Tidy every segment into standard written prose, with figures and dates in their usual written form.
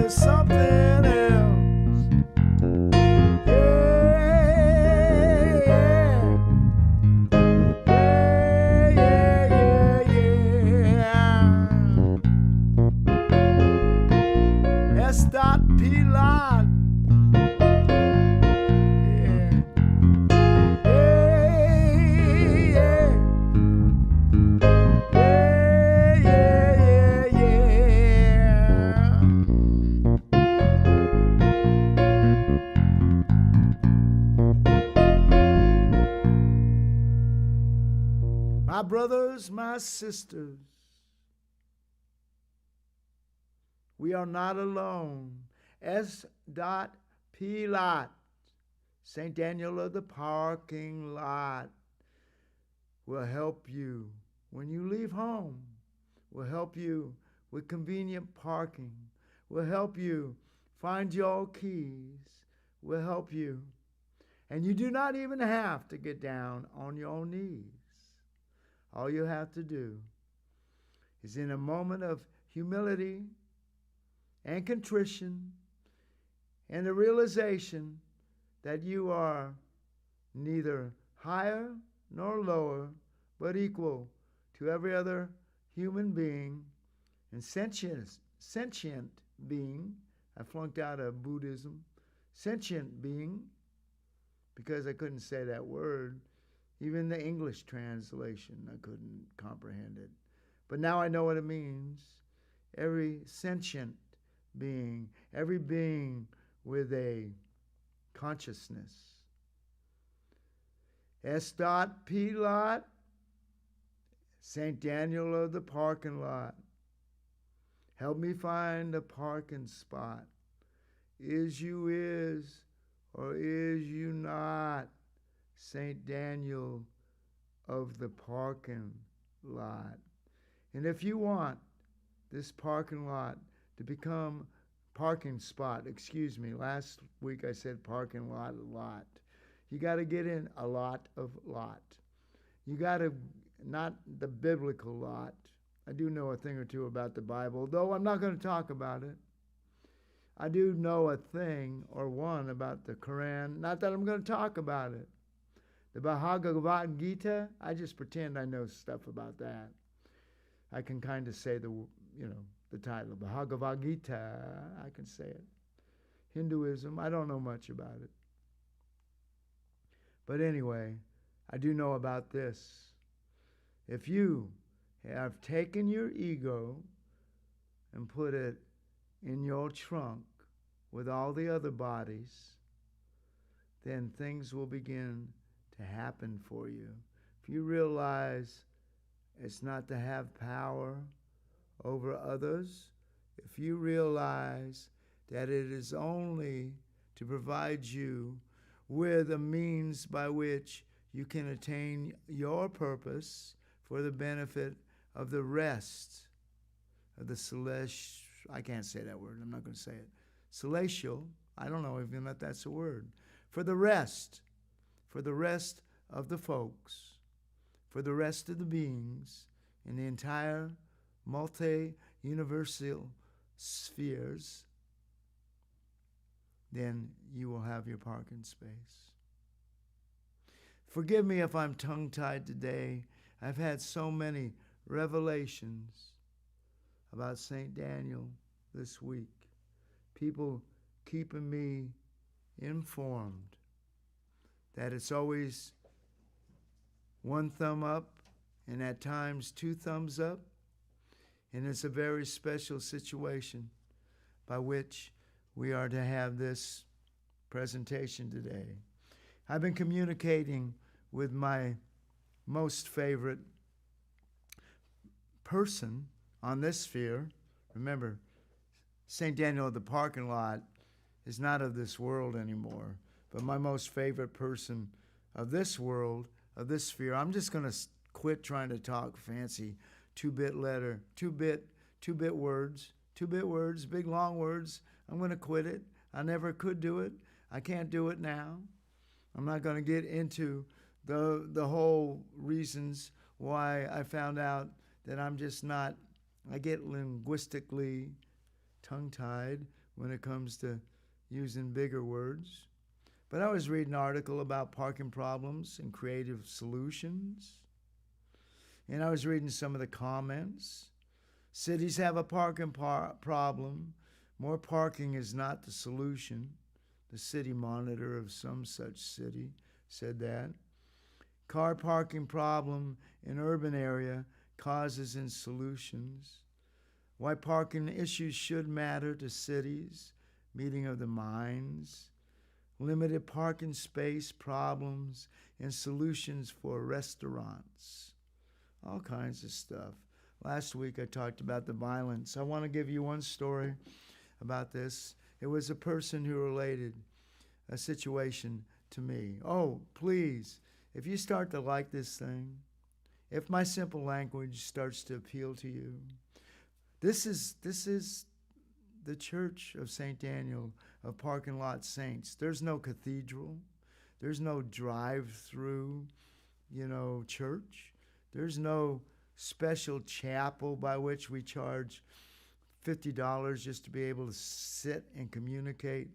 to something else. S.P. My brothers, my sisters, we are not alone. S.P. Lot, St. Daniel of the parking lot, will help you when you leave home, will help you with convenient parking, will help you find your keys, will help you. And you do not even have to get down on your knees. All you have to do is, in a moment of humility and contrition and the realization that you are neither higher nor lower, but equal to every other human being and sentient being. I flunked out of Buddhism. Sentient being, because I couldn't say that word. Even the English translation, I couldn't comprehend it. But now I know what it means. Every sentient being, every being with a consciousness. S.P. Lot, St. Daniel of the parking lot. Help me find a parking spot. Is you is or is you not? St. Daniel of the parking lot. And if you want this parking lot to become parking spot, last week I said parking lot a lot. You got to get in a lot of lot. You got to, not the biblical lot. I do know a thing or two about the Bible, though I'm not going to talk about it. I do know a thing or one about the Quran, not that I'm going to talk about it. The Bhagavad Gita, I just pretend I know stuff about that. I can kind of say the title, Bhagavad Gita, I can say it. Hinduism, I don't know much about it. But anyway, I do know about this. If you have taken your ego and put it in your trunk with all the other bodies, then things will begin to happen for you. If you realize it's not to have power over others, if you realize that it is only to provide you with a means by which you can attain your purpose for the benefit of the rest of the celestial, I can't say that word, I'm not going to say it. Celestial, I don't know even if that's a word. For the rest of the folks, for the rest of the beings in the entire multi-universal spheres, then you will have your parking space. Forgive me if I'm tongue-tied today. I've had so many revelations about St. Daniel this week. People keeping me informed that it's always one thumb up and at times two thumbs up. And it's a very special situation by which we are to have this presentation today. I've been communicating with my most favorite person on this sphere. Remember, St. Daniel of the parking lot is not of this world anymore, but my most favorite person of this world, of this sphere. I'm just going to quit trying to talk fancy two-bit words, big long words. I'm going to quit it. I never could do it. I can't do it now. I'm not going to get into the whole reasons why I found out that I'm just not, I get linguistically tongue-tied when it comes to using bigger words. But I was reading an article about parking problems and creative solutions. And I was reading some of the comments. Cities have a parking problem. More parking is not the solution. The city monitor of some such city said that. Car parking problem in urban area, causes and solutions. Why parking issues should matter to cities. Meeting of the minds. Limited parking space problems and solutions for restaurants. All kinds of stuff. Last week I talked about the violence. I want to give you one story about this. It was a person who related a situation to me. Oh, please, if you start to like this thing, if my simple language starts to appeal to you, this is the Church of St. Daniel of Parking Lot Saints. There's no cathedral. There's no drive-through, church. There's no special chapel by which we charge $50 just to be able to sit and communicate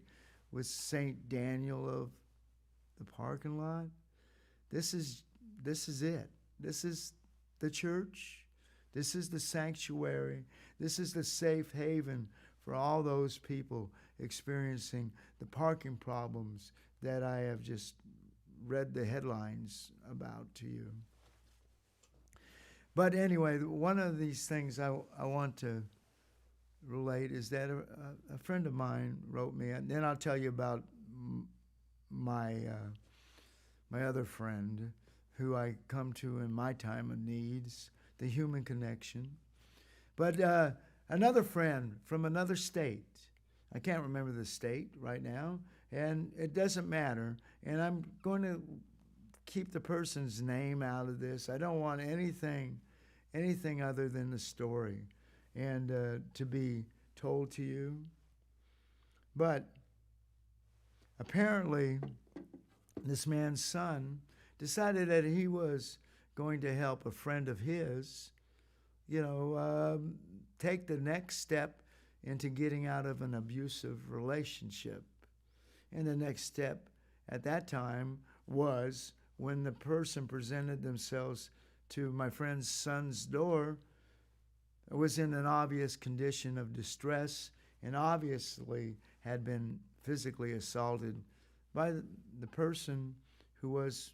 with St. Daniel of the parking lot. This is it. This is the church. This is the sanctuary. This is the safe haven for all those people experiencing the parking problems that I have just read the headlines about to you. But anyway, one of these things I want to relate is that a friend of mine wrote me, and then I'll tell you about my other friend who I come to in my time of needs, the human connection. But another friend from another state, I can't remember the state right now, and it doesn't matter, and I'm going to keep the person's name out of this. I don't want anything other than the story and to be told to you. But apparently this man's son decided that he was going to help a friend of his, take the next step into getting out of an abusive relationship. And the next step at that time was when the person presented themselves to my friend's son's door, was in an obvious condition of distress and obviously had been physically assaulted by the person who was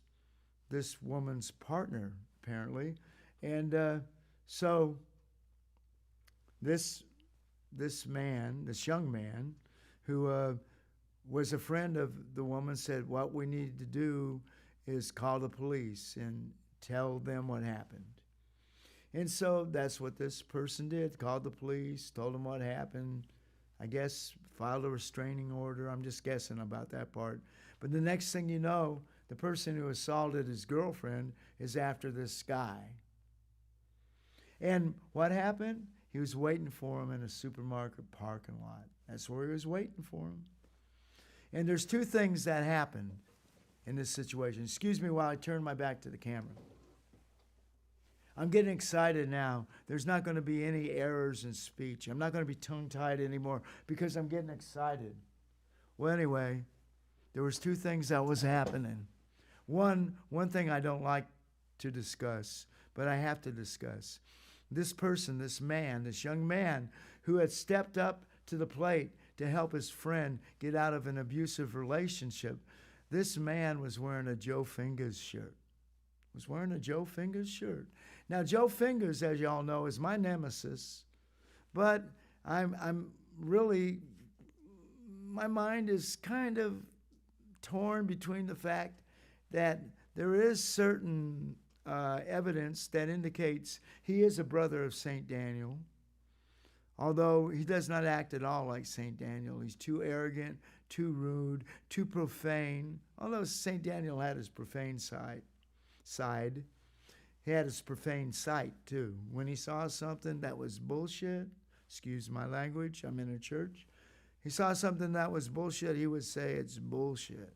this woman's partner, apparently. And so this young man, who was a friend of the woman, said, what we need to do is call the police and tell them what happened. And so that's what this person did, called the police, told them what happened, I guess filed a restraining order. I'm just guessing about that part. But the next thing you know, the person who assaulted his girlfriend is after this guy. And what happened? He was waiting for him in a supermarket parking lot. That's where he was waiting for him. And there's two things that happened in this situation. Excuse me while I turn my back to the camera. I'm getting excited now. There's not going to be any errors in speech. I'm not going to be tongue-tied anymore because I'm getting excited. Well, anyway, there was two things that was happening. One thing I don't like to discuss, but I have to discuss. This person, this man, this young man who had stepped up to the plate to help his friend get out of an abusive relationship, this man was wearing a Joe Fingas shirt. Now, Joe Fingas, as y'all know, is my nemesis, but I'm really, my mind is kind of torn between the fact that there is certain evidence that indicates he is a brother of St. Daniel, although he does not act at all like St. Daniel. He's too arrogant, too rude, too profane, although St. Daniel had his profane side. He had his profane sight too. When he saw something that was bullshit, excuse my language, I'm in a church, he saw something that was bullshit, he would say it's bullshit.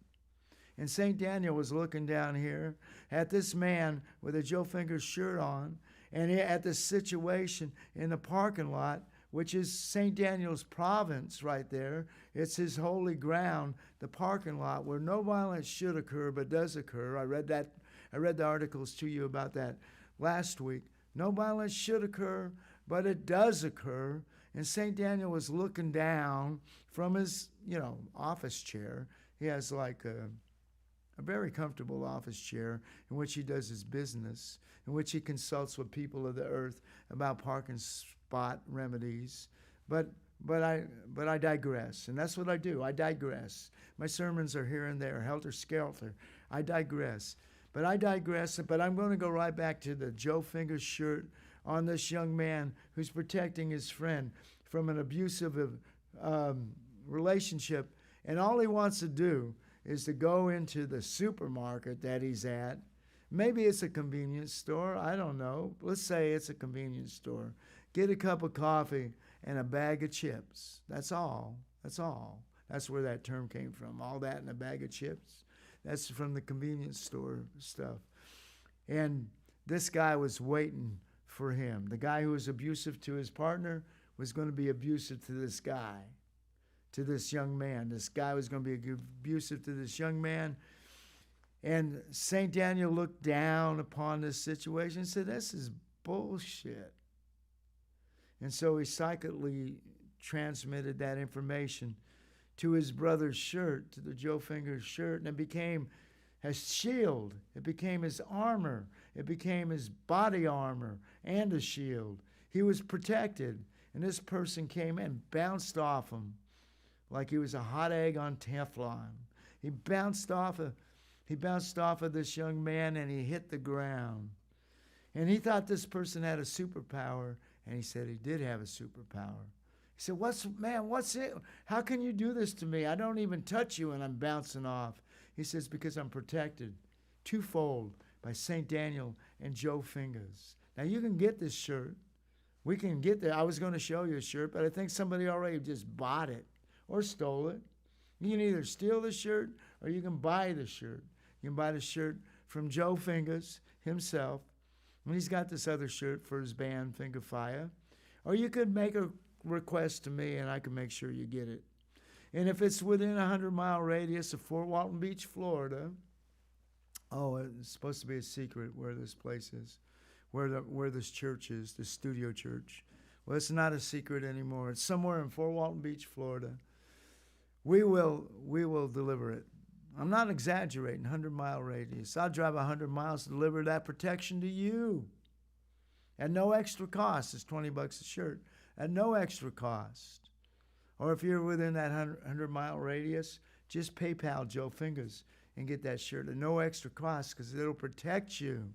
And St. Daniel was looking down here at this man with a Joe Fingas shirt on, and at this situation in the parking lot which is St. Daniel's province right there. It's his holy ground, the parking lot where no violence should occur but does occur. I read the articles to you about that last week. No violence should occur, but it does occur. And St. Daniel was looking down from his, office chair. He has like a very comfortable office chair in which he does his business, in which he consults with people of the earth about parking spot remedies. But I digress, and that's what I do. I digress. My sermons are here and there, helter-skelter. I digress. But I'm going to go right back to the Joe Fingas shirt on this young man who's protecting his friend from an abusive relationship, and all he wants to do is to go into the supermarket that he's at. Maybe it's a convenience store. I don't know. Let's say it's a convenience store. Get a cup of coffee and a bag of chips. That's all. That's all. That's where that term came from. All that in a bag of chips. That's from the convenience store stuff. And this guy was waiting for him. The guy who was abusive to his partner was going to be abusive to this guy, to this young man. This guy was going to be abusive to this young man. And St. Daniel looked down upon this situation and said, this is bullshit. And so he psychically transmitted that information to his brother's shirt, to the Joe Fingas shirt, and it became his shield. It became his armor. It became his body armor and a shield. He was protected, and this person came and bounced off him like he was a hot egg on Teflon. He bounced off of this young man, and he hit the ground. And he thought this person had a superpower, and he said he did have a superpower. He said, what's it? How can you do this to me? I don't even touch you and I'm bouncing off. He says, because I'm protected twofold by St. Daniel and Joe Fingas. Now you can get this shirt. We can get there. I was going to show you a shirt, but I think somebody already just bought it or stole it. You can either steal the shirt or you can buy the shirt. You can buy the shirt from Joe Fingas himself. And he's got this other shirt for his band, Fingafia. Or you could make a request to me and I can make sure you get it. And if it's within a 100-mile radius of Fort Walton Beach, Florida, it's supposed to be a secret where this place is, where this church is, the studio church. Well, it's not a secret anymore. It's somewhere in Fort Walton Beach, Florida. We will deliver it. I'm not exaggerating, 100-mile radius. I'll drive 100 miles to deliver that protection to you. At no extra cost. It's $20 a shirt. At no extra cost. Or if you're within that 100-mile radius, just PayPal Joe Fingas and get that shirt at no extra cost because it'll protect you.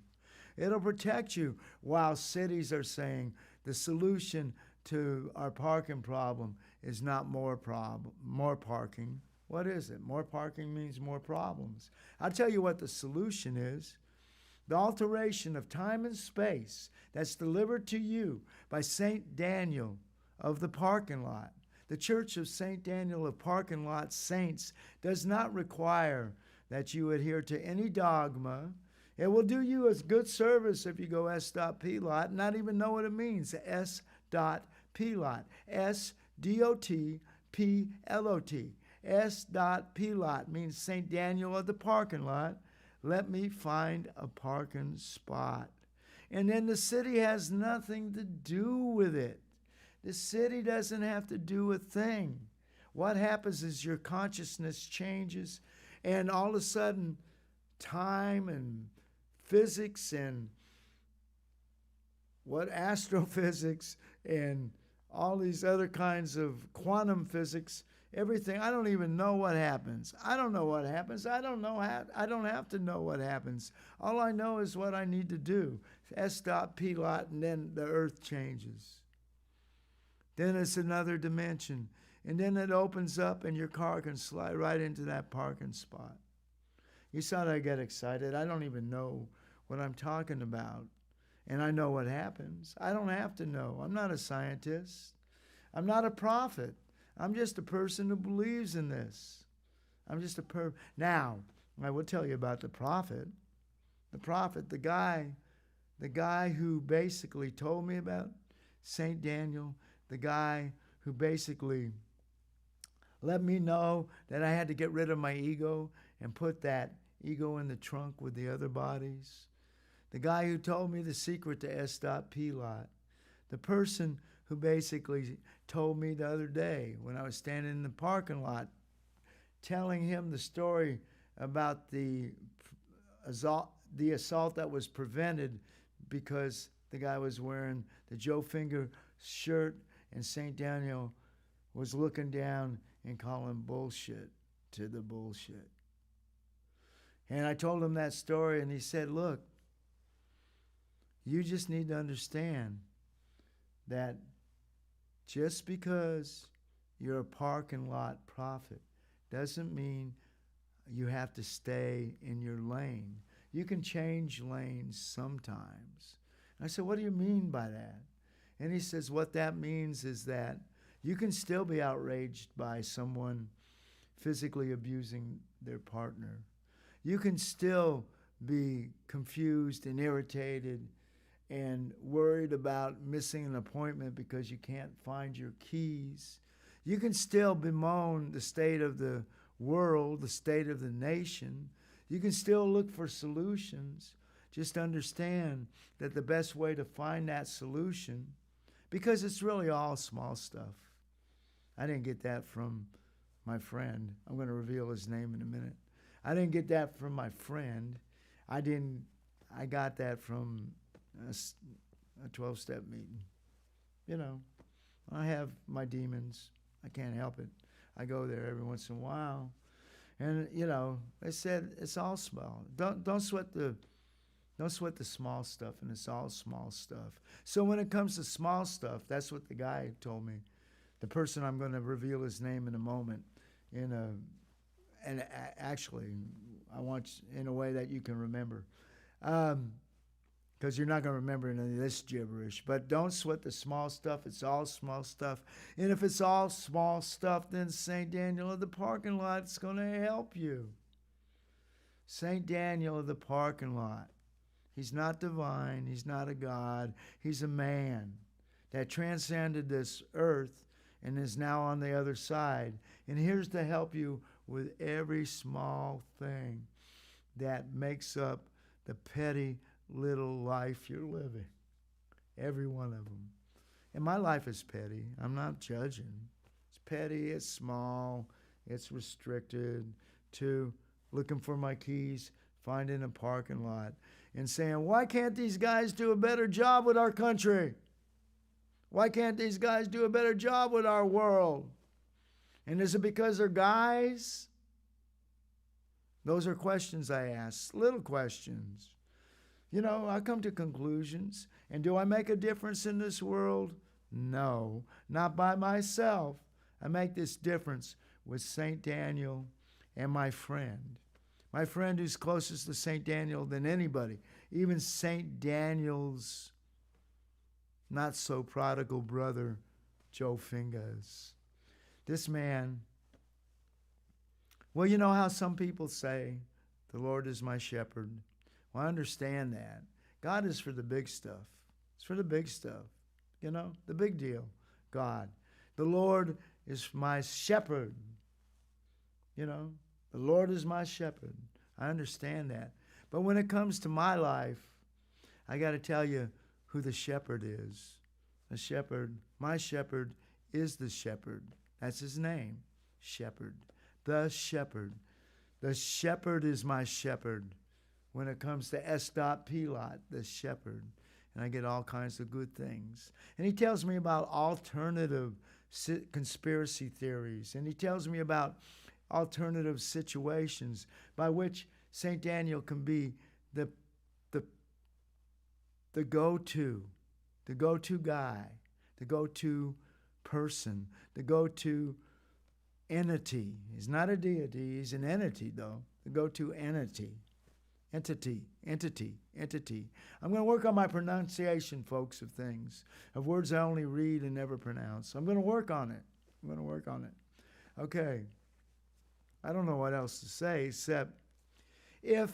It'll protect you while cities are saying the solution to our parking problem is not more parking. What is it? More parking means more problems. I'll tell you what the solution is. The alteration of time and space that's delivered to you by St. Daniel of the parking lot. The Church of St. Daniel of Parking Lot Saints does not require that you adhere to any dogma. It will do you a good service if you go S.P.lot and not even know what it means. S.P.lot. S-D-O-T-P-L-O-T. S.P.lot means St. Daniel of the parking lot. Let me find a parking spot. And then the city has nothing to do with it. The city doesn't have to do a thing. What happens is your consciousness changes, and all of a sudden, time and physics and astrophysics and all these other kinds of quantum physics, everything. I don't even know what happens. I don't know what happens. I don't have to know what happens. All I know is what I need to do. S.P.lot, and then the earth changes. Then it's another dimension. And then it opens up and your car can slide right into that parking spot. You saw that I get excited. I don't even know what I'm talking about. And I know what happens. I don't have to know. I'm not a scientist. I'm not a prophet. I'm just a person who believes in this. I'm just Now, I will tell you about the prophet. The prophet, the guy who basically told me about St. Daniel, the guy who basically let me know that I had to get rid of my ego and put that ego in the trunk with the other bodies. The guy who told me the secret to S.P. lot. The person who basically told me the other day when I was standing in the parking lot telling him the story about the assault that was prevented because the guy was wearing the Joe Finger shirt and St. Daniel was looking down and calling bullshit to the bullshit. And I told him that story and he said, look, you just need to understand that just because you're a parking lot prophet doesn't mean you have to stay in your lane. You can change lanes sometimes. I said, what do you mean by that? And he says, what that means is that you can still be outraged by someone physically abusing their partner. You can still be confused and irritated and worried about missing an appointment because you can't find your keys. You can still bemoan the state of the world, the state of the nation. You can still look for solutions. Just understand that the best way to find that solution, because it's really all small stuff. I didn't get that from my friend. I'm going to reveal his name in a minute. I didn't get that from my friend. I got that from a 12-step meeting. You know, I have my demons. I can't help it. I go there every once in a while. And, you know, they said it's all small. Don't sweat the small stuff, and it's all small stuff. So when it comes to small stuff, that's what the guy told me. The person, I'm going to reveal his name in a moment, actually, I want in a way that you can remember. Because you're not going to remember any of this gibberish. But don't sweat the small stuff. It's all small stuff. And if it's all small stuff, then St. Daniel of the parking lot is going to help you. St. Daniel of the parking lot. He's not divine. He's not a god. He's a man that transcended this earth and is now on the other side. And here's to help you with every small thing that makes up the petty little life you're living. Every one of them. And my life is petty. I'm not judging. It's petty, it's small, it's restricted to looking for my keys, finding a parking lot, and saying, why can't these guys do a better job with our country? Why can't these guys do a better job with our world? And is it because they're guys? Those are questions I ask, little questions. You know, I come to conclusions. And do I make a difference in this world? No, not by myself. I make this difference with St. Daniel and my friend. My friend who's closest to St. Daniel than anybody. Even St. Daniel's not so prodigal brother, Joe Fingas. This man, well, you know how some people say, the Lord is my shepherd. Well, I understand that. God is for the big stuff. It's for the big stuff. You know, the big deal. God. The Lord is my shepherd. You know, the Lord is my shepherd. I understand that. But when it comes to my life, I got to tell you who the shepherd is. The shepherd, my shepherd is the shepherd. That's his name, shepherd. The shepherd. The shepherd is my shepherd. When it comes to S.P. lot, the shepherd. And I get all kinds of good things. And he tells me about alternative conspiracy theories. And he tells me about alternative situations by which St. Daniel can be the go-to guy, the go-to person, the go-to entity. He's not a deity. He's an entity, though. The go-to entity. Entity. I'm going to work on my pronunciation, folks, of things, of words I only read and never pronounce. I'm going to work on it. Okay. I don't know what else to say except if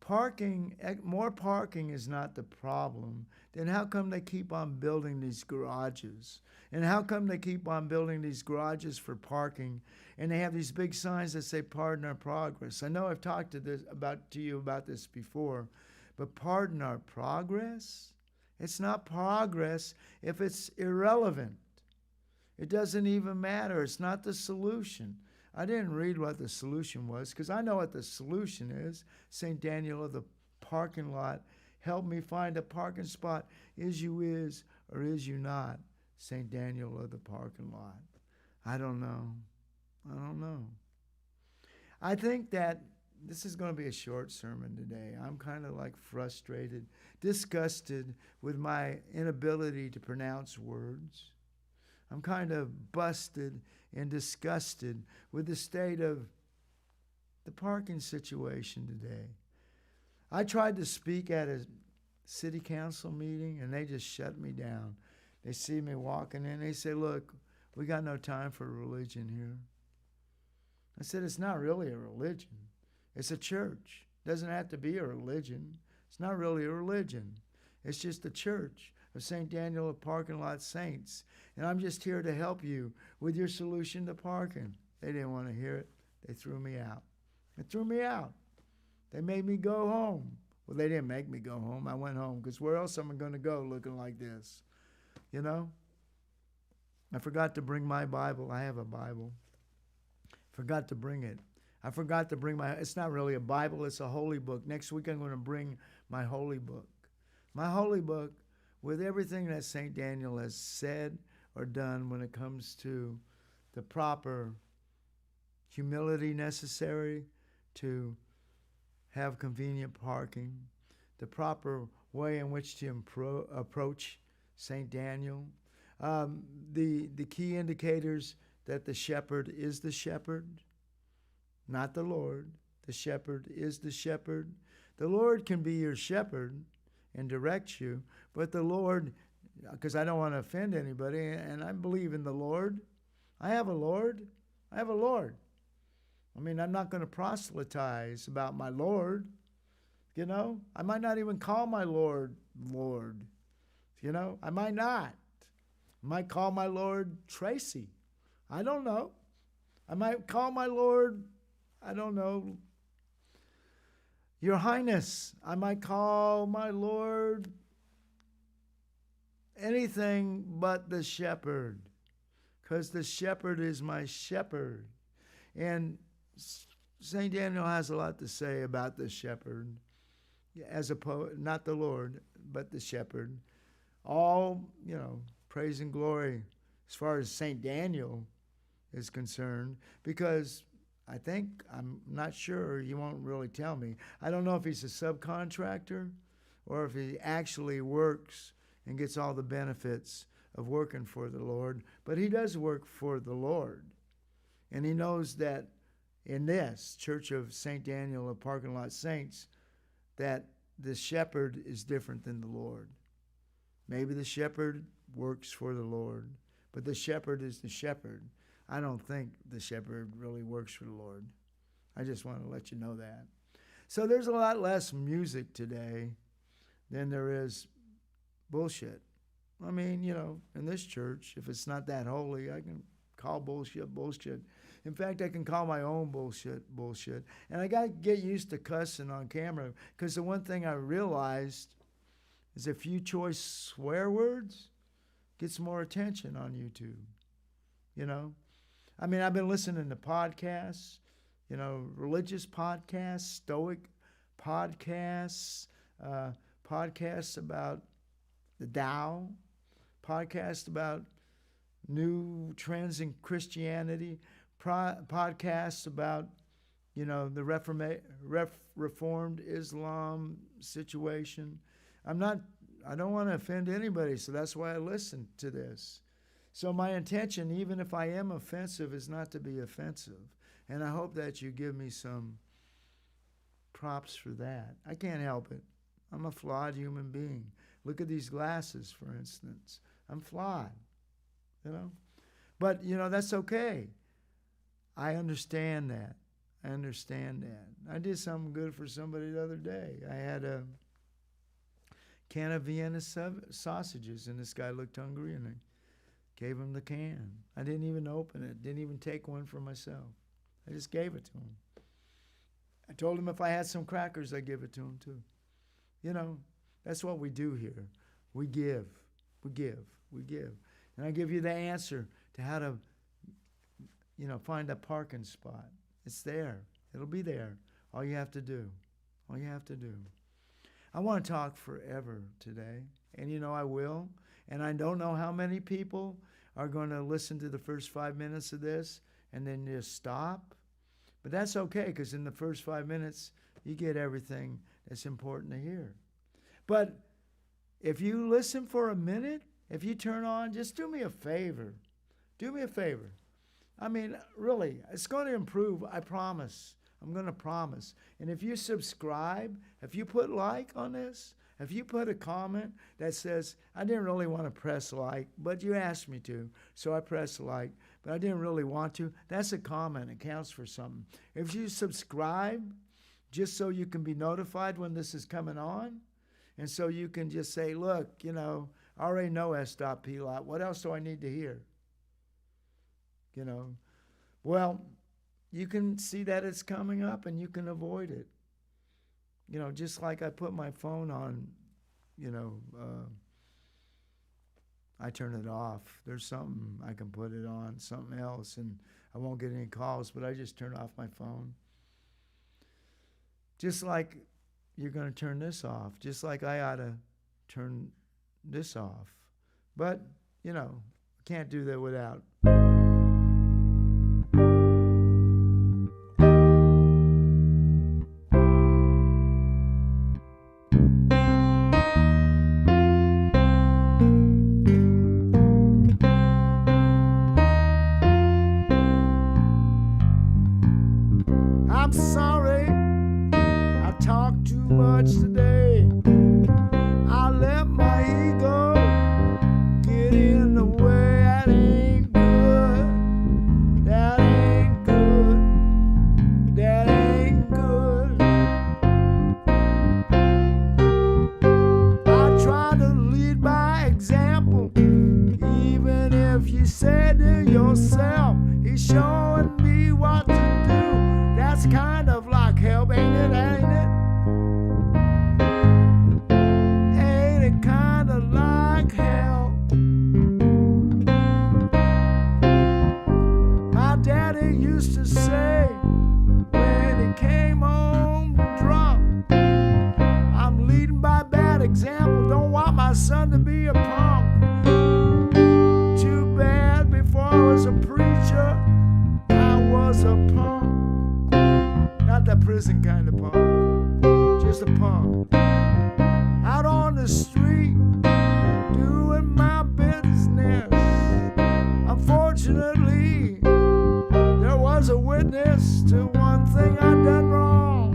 more parking is not the problem, then how come they keep on building these garages? And how come they keep on building these garages for parking? And they have these big signs that say, "Pardon our progress." I know I've talked to you about this before, but pardon our progress? It's not progress if it's irrelevant. It doesn't even matter. It's not the solution. I didn't read what the solution was because I know what the solution is. St. Daniel of the parking lot, help me find a parking spot. Is you is or is you not? St. Daniel of the parking lot. I don't know. I think that this is going to be a short sermon today. I'm kind of like frustrated, disgusted with my inability to pronounce words. I'm kind of busted and disgusted with the state of the parking situation today. I tried to speak at a city council meeting and they just shut me down. They see me walking in. They say, "Look, we got no time for religion here." I said, "It's not really a religion. It's a church. It doesn't have to be a religion. It's not really a religion. It's just a church of St. Daniel of Parking Lot Saints. And I'm just here to help you with your solution to parking." They didn't want to hear it. They threw me out. They made me go home. Well, they didn't make me go home. I went home because where else am I going to go looking like this? You know? I forgot to bring my Bible. I have a Bible. Forgot to bring it. I forgot to bring it's not really a Bible, it's a holy book. Next week I'm going to bring my holy book. My holy book with everything that St. Daniel has said or done when it comes to the proper humility necessary to have convenient parking, the proper way in which to approach St. Daniel, the key indicators that the shepherd is the shepherd, not the Lord. The shepherd is the shepherd. The Lord can be your shepherd and direct you, but the Lord, because I don't want to offend anybody, and I believe in the Lord. I have a Lord. I mean, I'm not going to proselytize about my Lord. You know, I might not even call my Lord, Lord. You know, I might not. I might call my Lord Tracy. I don't know. I might call my Lord, I don't know, Your Highness. I might call my Lord anything but the shepherd, because the shepherd is my shepherd. And St. Daniel has a lot to say about the shepherd, as opposed, not the Lord, but the shepherd. All, praise and glory as far as St. Daniel is concerned, because I'm not sure, you won't really tell me. I don't know if he's a subcontractor or if he actually works and gets all the benefits of working for the Lord, but he does work for the Lord. And he knows that in this Church of St. Daniel of Parking Lot Saints, that the shepherd is different than the Lord. Maybe the shepherd works for the Lord, but the shepherd is the shepherd. I don't think the shepherd really works for the Lord. I just want to let you know that. So there's a lot less music today than there is bullshit. I mean, in this church, if it's not that holy, I can call bullshit. In fact, I can call my own bullshit. And I got to get used to cussing on camera, because the one thing I realized is a few choice swear words gets more attention on YouTube. I mean, I've been listening to podcasts, religious podcasts, Stoic podcasts, podcasts about the Tao, podcasts about new trends in Christianity, podcasts about, the Reformed Islam situation. I don't want to offend anybody, so that's why I listen to this. So my intention, even if I am offensive, is not to be offensive. And I hope that you give me some props for that. I can't help it. I'm a flawed human being. Look at these glasses, for instance. I'm flawed, But, that's okay. I understand that. I understand that. I did something good for somebody the other day. I had a can of Vienna sausages, and this guy looked hungry, and I gave him the can. I didn't even open it, didn't even take one for myself. I just gave it to him. I told him if I had some crackers, I'd give it to him too. You know, that's what we do here. We give, we give, we give. And I give you the answer to how to, find a parking spot. It's there. It'll be there. All you have to do. All you have to do. I want to talk forever today. And I will. And I don't know how many people are going to listen to the first 5 minutes of this and then just stop. But that's okay, because in the first 5 minutes, you get everything that's important to hear. But if you listen for a minute, if you turn on, just do me a favor. Do me a favor. I mean, really, it's going to improve. I promise. I'm going to promise. And if you subscribe, if you put like on this, if you put a comment that says, I didn't really want to press like, but you asked me to, so I pressed like, but I didn't really want to, that's a comment. It counts for something. If you subscribe, just so you can be notified when this is coming on, and so you can just say, look, I already know S.P. lot. What else do I need to hear? Well, you can see that it's coming up and you can avoid it. Just like I put my phone on, I turn it off. There's something I can put it on, something else, and I won't get any calls, but I just turn off my phone. Just like you're going to turn this off, just like I ought to turn this off. But, can't do that without. I'm sorry, I talked too much today. I let my ego get in the way. That ain't good. That ain't good. That ain't good. I try to lead by example, even if you said to yourself, he's showing me what to do. That's kind of like help, ain't it, ain't it? Ain't it kind of like help? My daddy used to say when he came home drunk, I'm leading by bad example, don't want my son to be a punk. Too bad before I was a preacher, I was a punk. Not that prison kind of punk, just a punk. Out on the street, doing my business. Unfortunately, there was a witness to one thing I'd done wrong.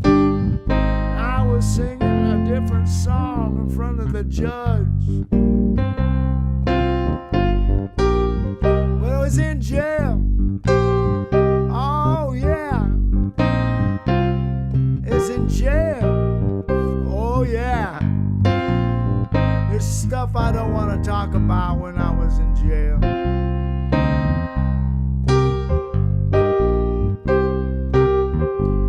I was singing a different song in front of the judge. But I was in jail. Oh, yeah. Is in jail. Oh yeah. There's stuff I don't want to talk about when I was in jail.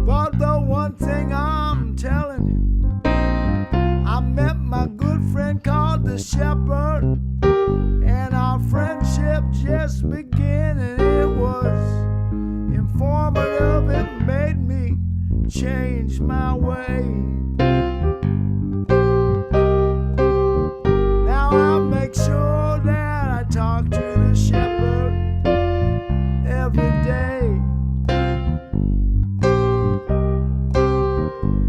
But the one thing I'm telling you, I met my good friend called the Shepherd, and our friendship just began, and it was informative. It made me change my way. Now I make sure that I talk to the shepherd every day.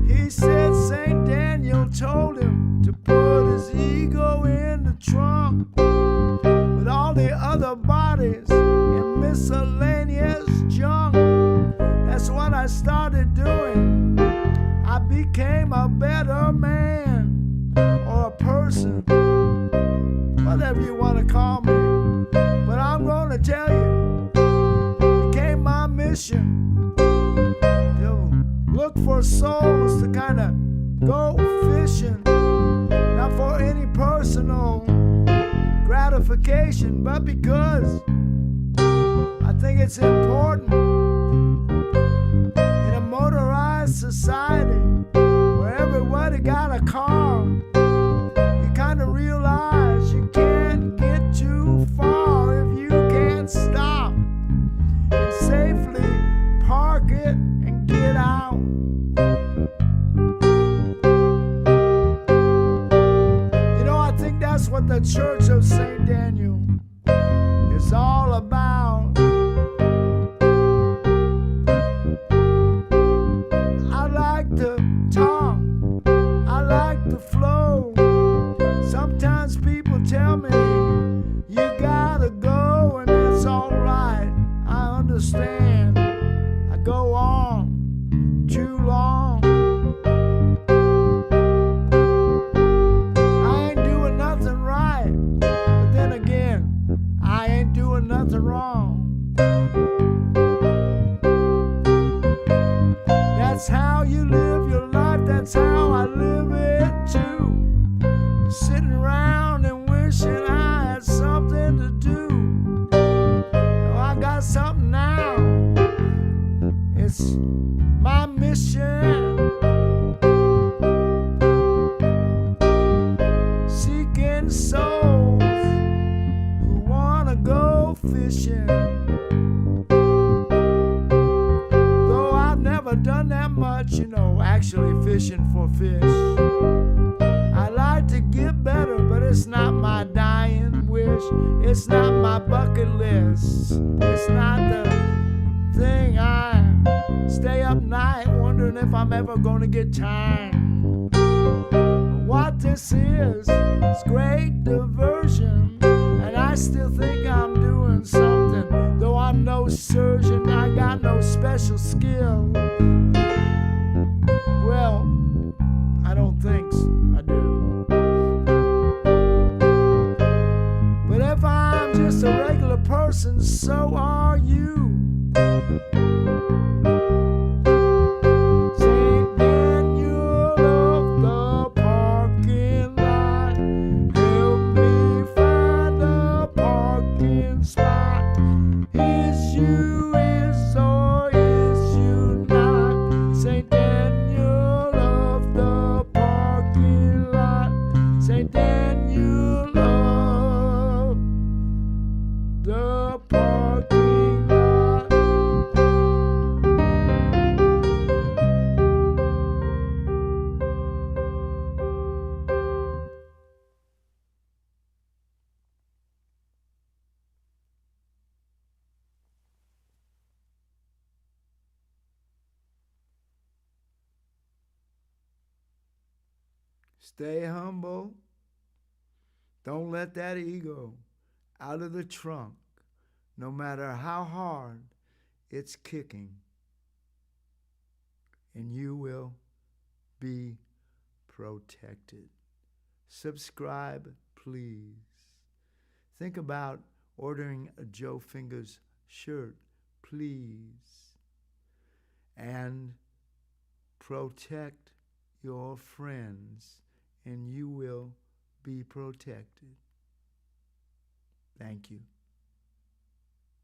He said St. Daniel told him to put his ego in the trunk with all the other bodies and miscellaneous junk. That's what I started doing. I became a better man or a person, whatever you want to call me. But I'm going to tell you, it became my mission for souls to kind of go fishing, not for any personal gratification, but because I think it's important in a motorized society where everybody got a car. You kind of realize you can't get too far if you can't stop and safely park it and get out. You know, I think that's what the Church of St. Daniel is all about. I like to talk, I like to flow. Sometimes people tell me you gotta go, and that's alright, I understand. I go on too long. I ain't doing nothing right, but then again, I ain't doing nothing wrong. That's how you live your life, that's how I live it too. Sitting around and wishing I had something to do. Oh, I got something now. It's my mission. Seeking souls who wanna go fishing. Though I've never done that much, you know, actually fishing for fish. I like to get better, but it's not my dying wish. It's not my bucket list. It's not the thing I stay up night wondering if I'm ever gonna get time. What this is great diversion, and I still think I'm doing something. Though I'm no surgeon, I got no special skill. Well, I don't think I do. But if I'm just a regular person, so are you. St. Daniel of the parking lot, help me find a parking spot. Is you is or is you not? St. Daniel of the parking lot, St. Daniel of the parking lot. Stay humble. Don't let that ego out of the trunk, no matter how hard it's kicking. And you will be protected. Subscribe, please. Think about ordering a Joe Fingas shirt, please. And protect your friends, and you will be protected. Thank you.